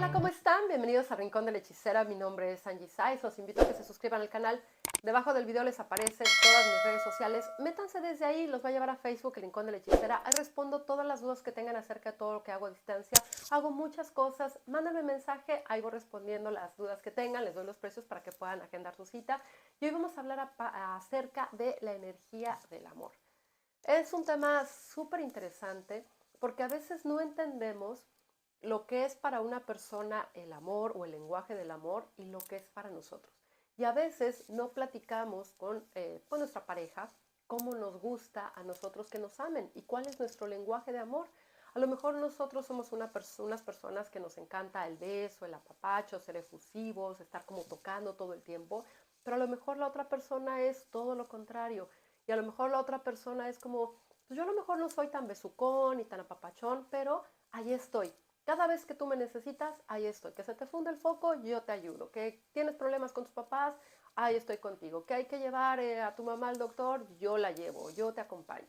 Hola, ¿cómo están? Bienvenidos a Rincón de la Hechicera. Mi nombre es Angie Saiz. Los invito a que se suscriban al canal. Debajo del video les aparecen todas mis redes sociales. Métanse desde ahí, los va a llevar a Facebook, el Rincón de la Hechicera. Ahí respondo todas las dudas que tengan acerca de todo lo que hago a distancia. Hago muchas cosas. Mándenme mensaje, ahí voy respondiendo las dudas que tengan. Les doy los precios para que puedan agendar su cita. Y hoy vamos a hablar acerca de la energía del amor. Es un tema súper interesante porque a veces no entendemos lo que es para una persona el amor o el lenguaje del amor y lo que es para nosotros. Y a veces no platicamos con nuestra pareja cómo nos gusta a nosotros que nos amen y cuál es nuestro lenguaje de amor. A lo mejor nosotros somos unas personas que nos encanta el beso, el apapacho, ser efusivos, estar como tocando todo el tiempo, pero a lo mejor la otra persona es todo lo contrario. Y a lo mejor la otra persona es como, pues yo a lo mejor no soy tan besucón ni tan apapachón, pero ahí estoy. Cada vez que tú me necesitas, ahí estoy. Que se te funde el foco, yo te ayudo. Que tienes problemas con tus papás, ahí estoy contigo. Que hay que llevar a tu mamá al doctor, yo la llevo, yo te acompaño.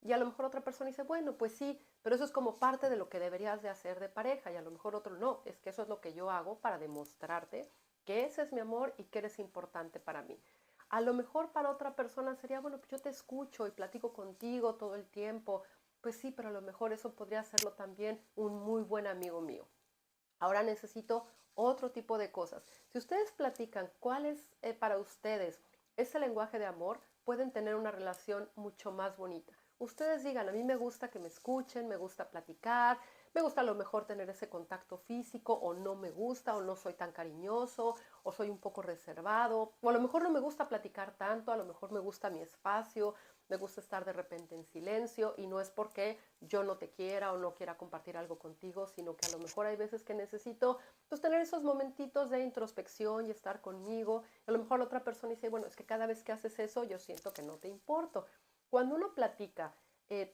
Y a lo mejor otra persona dice, bueno, pues sí, pero eso es como parte de lo que deberías de hacer de pareja. Y a lo mejor otro no, es que eso es lo que yo hago para demostrarte que ese es mi amor y que eres importante para mí. A lo mejor para otra persona sería, bueno, pues yo te escucho y platico contigo todo el tiempo. Pues sí, pero a lo mejor eso podría hacerlo también un muy buen amigo mío. Ahora necesito otro tipo de cosas. Si ustedes platican cuál es para ustedes ese lenguaje de amor, pueden tener una relación mucho más bonita. Ustedes digan, a mí me gusta que me escuchen, me gusta platicar, me gusta a lo mejor tener ese contacto físico, o no me gusta, o no soy tan cariñoso, o soy un poco reservado, o a lo mejor no me gusta platicar tanto, a lo mejor me gusta mi espacio, me gusta estar de repente en silencio, y no es porque yo no te quiera o no quiera compartir algo contigo, sino que a lo mejor hay veces que necesito pues tener esos momentitos de introspección y estar conmigo. A lo mejor la otra persona dice, bueno, es que cada vez que haces eso yo siento que no te importo. Cuando uno platica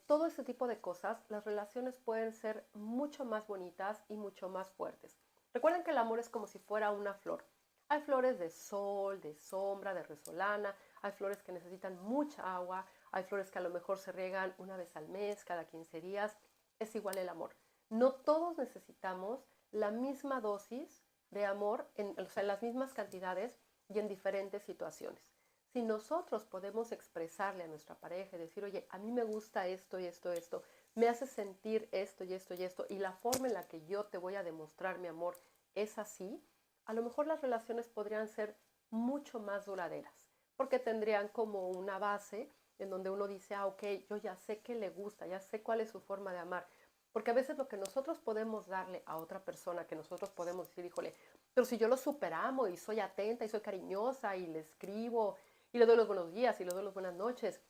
todo ese tipo de cosas, las relaciones pueden ser mucho más bonitas y mucho más fuertes. Recuerden que el amor es como si fuera una flor. Hay flores de sol, de sombra, de resolana, hay flores que necesitan mucha agua, hay flores que a lo mejor se riegan una vez al mes, cada 15 días. Es igual el amor. No todos necesitamos la misma dosis de amor, o sea, en las mismas cantidades y en diferentes situaciones. Si nosotros podemos expresarle a nuestra pareja y decir, oye, a mí me gusta esto y esto, esto, me hace sentir esto y esto y esto, y la forma en la que yo te voy a demostrar mi amor es así, a lo mejor las relaciones podrían ser mucho más duraderas, porque tendrían como una base en donde uno dice, ah, ok, yo ya sé que le gusta, ya sé cuál es su forma de amar. Porque a veces lo que nosotros podemos darle a otra persona, que nosotros podemos decir, híjole, pero si yo lo superamo y soy atenta y soy cariñosa y le escribo y le doy los buenos días y le doy las buenas noches,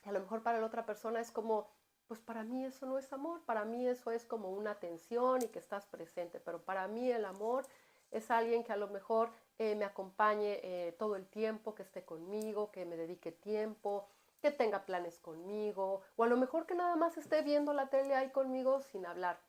y a lo mejor para la otra persona es como, pues para mí eso no es amor, para mí eso es como una atención y que estás presente, pero para mí el amor es alguien que a lo mejor me acompañe todo el tiempo, que esté conmigo, que me dedique tiempo, que tenga planes conmigo, o a lo mejor que nada más esté viendo la tele ahí conmigo sin hablar.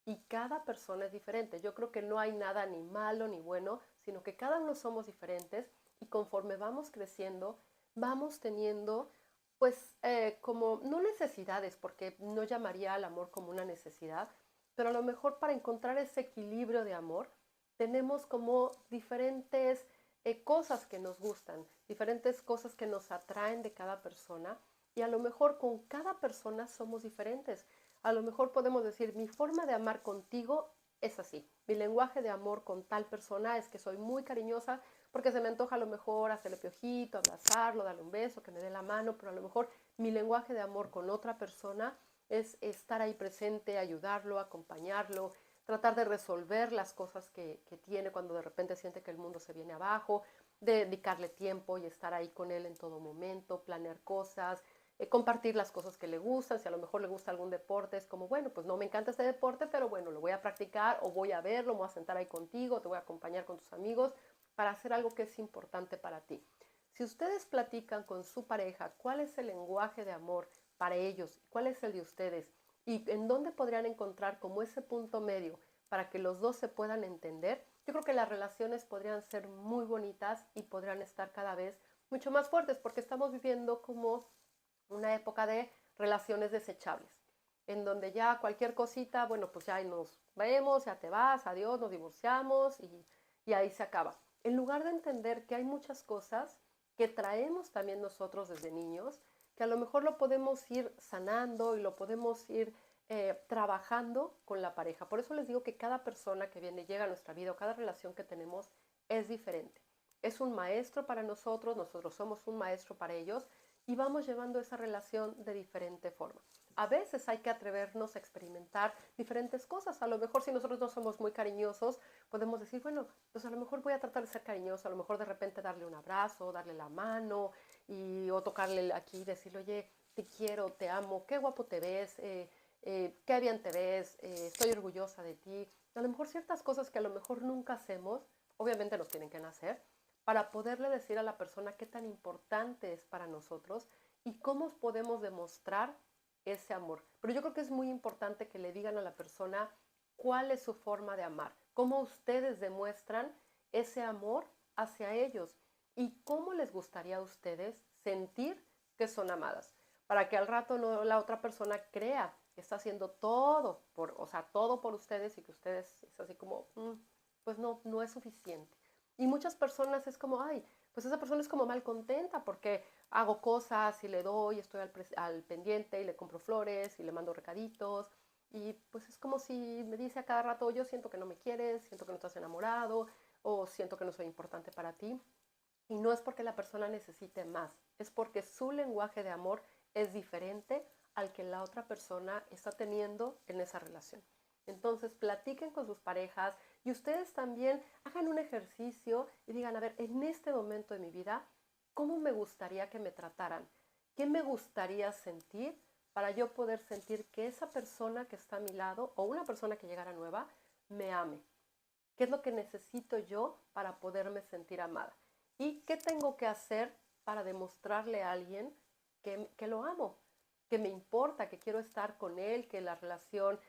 Y cada persona es diferente. Yo creo que no hay nada ni malo ni bueno, sino que cada uno somos diferentes y conforme vamos creciendo, vamos teniendo, pues, como, no necesidades, porque no llamaría al amor como una necesidad, pero a lo mejor para encontrar ese equilibrio de amor, tenemos como diferentes cosas que nos gustan, diferentes cosas que nos atraen de cada persona, y a lo mejor con cada persona somos diferentes. A lo mejor podemos decir, mi forma de amar contigo es así. Mi lenguaje de amor con tal persona es que soy muy cariñosa porque se me antoja a lo mejor hacerle piojito, abrazarlo, darle un beso, que me dé la mano, pero a lo mejor mi lenguaje de amor con otra persona es estar ahí presente, ayudarlo, acompañarlo, tratar de resolver las cosas que tiene cuando de repente siente que el mundo se viene abajo, dedicarle tiempo y estar ahí con él en todo momento, planear cosas, compartir las cosas que le gustan. Si a lo mejor le gusta algún deporte, es como, bueno, pues no me encanta este deporte, pero bueno, lo voy a practicar o voy a verlo, me voy a sentar ahí contigo, te voy a acompañar con tus amigos para hacer algo que es importante para ti. Si ustedes platican con su pareja cuál es el lenguaje de amor para ellos, cuál es el de ustedes y en dónde podrían encontrar como ese punto medio para que los dos se puedan entender, yo creo que las relaciones podrían ser muy bonitas y podrían estar cada vez mucho más fuertes porque estamos viviendo como una época de relaciones desechables. en donde ya cualquier cosita, bueno, pues ya nos vemos, ya te vas, adiós, nos divorciamos y ahí se acaba. En lugar de entender que hay muchas cosas que traemos también nosotros desde niños, que a lo mejor lo podemos ir sanando y lo podemos ir trabajando con la pareja. Por eso les digo que cada persona que viene, llega a nuestra vida o cada relación que tenemos es diferente. Es un maestro para nosotros, nosotros somos un maestro para ellos y vamos llevando esa relación de diferente forma. A veces hay que atrevernos a experimentar diferentes cosas. A lo mejor si nosotros no somos muy cariñosos, podemos decir, bueno, pues a lo mejor voy a tratar de ser cariñoso, a lo mejor de repente darle un abrazo, darle la mano o tocarle aquí, decirle, oye, te quiero, te amo, qué guapo te ves, qué bien te ves, estoy orgullosa de ti. A lo mejor ciertas cosas que a lo mejor nunca hacemos, obviamente nos tienen que nacer, para poderle decir a la persona qué tan importante es para nosotros y cómo podemos demostrar ese amor. Pero yo creo que es muy importante que le digan a la persona cuál es su forma de amar, cómo ustedes demuestran ese amor hacia ellos y cómo les gustaría a ustedes sentir que son amadas, para que al rato no la otra persona crea que está haciendo todo por, o sea, todo por ustedes y que ustedes es así como, pues no es suficiente. Y muchas personas es como, ay, pues esa persona es como mal contenta porque hago cosas y le doy, estoy al pendiente y le compro flores y le mando recaditos. Y pues es como si me dice a cada rato, yo siento que no me quieres, siento que no estás enamorado o siento que no soy importante para ti. Y no es porque la persona necesite más, es porque su lenguaje de amor es diferente al que la otra persona está teniendo en esa relación. Entonces, platiquen con sus parejas y ustedes también hagan un ejercicio y digan, a ver, en este momento de mi vida, ¿cómo me gustaría que me trataran? ¿Qué me gustaría sentir para yo poder sentir que esa persona que está a mi lado o una persona que llegara nueva me ame? ¿Qué es lo que necesito yo para poderme sentir amada? ¿Y qué tengo que hacer para demostrarle a alguien que lo amo, que me importa, que quiero estar con él, que la relación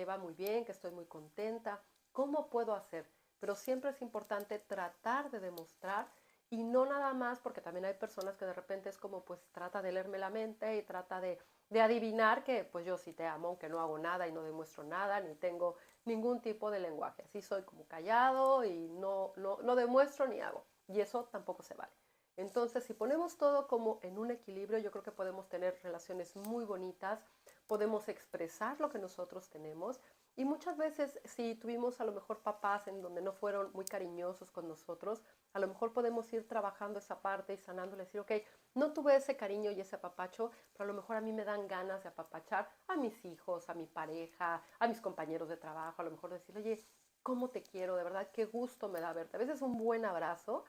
va muy bien, que estoy muy contenta? ¿Cómo puedo hacer? Pero siempre es importante tratar de demostrar y no nada más, porque también hay personas que de repente es como pues trata de leerme la mente y trata de adivinar que pues yo sí te amo, aunque no hago nada y no demuestro nada, ni tengo ningún tipo de lenguaje. Así soy como callado y no demuestro ni hago. Y eso tampoco se vale. Entonces, si ponemos todo como en un equilibrio, yo creo que podemos tener relaciones muy bonitas, podemos expresar lo que nosotros tenemos y muchas veces si tuvimos a lo mejor papás en donde no fueron muy cariñosos con nosotros, a lo mejor podemos ir trabajando esa parte y sanándole, decir, ok, no tuve ese cariño y ese apapacho, pero a lo mejor a mí me dan ganas de apapachar a mis hijos, a mi pareja, a mis compañeros de trabajo, a lo mejor decirle, oye, ¿cómo te quiero? De verdad, qué gusto me da verte. A veces un buen abrazo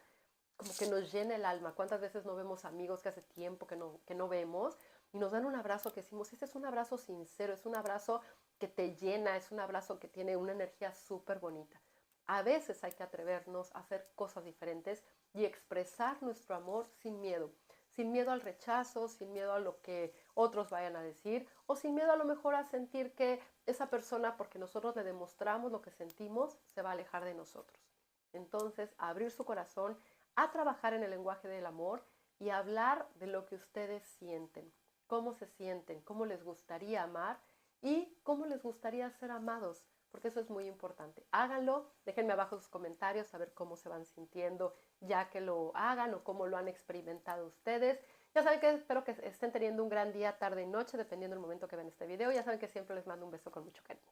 como que nos llena el alma. ¿Cuántas veces no vemos amigos que hace tiempo que no vemos y nos dan un abrazo que decimos, este es un abrazo sincero, es un abrazo que te llena, es un abrazo que tiene una energía súper bonita? A veces hay que atrevernos a hacer cosas diferentes y expresar nuestro amor sin miedo al rechazo, sin miedo a lo que otros vayan a decir o sin miedo a lo mejor a sentir que esa persona, porque nosotros le demostramos lo que sentimos, se va a alejar de nosotros. Entonces, abrir su corazón a trabajar en el lenguaje del amor y hablar de lo que ustedes sienten, cómo se sienten, cómo les gustaría amar y cómo les gustaría ser amados, porque eso es muy importante. Háganlo, déjenme abajo sus comentarios a ver cómo se van sintiendo ya que lo hagan o cómo lo han experimentado ustedes. Ya saben que espero que estén teniendo un gran día, tarde y noche, dependiendo del momento que ven este video. Ya saben que siempre les mando un beso con mucho cariño.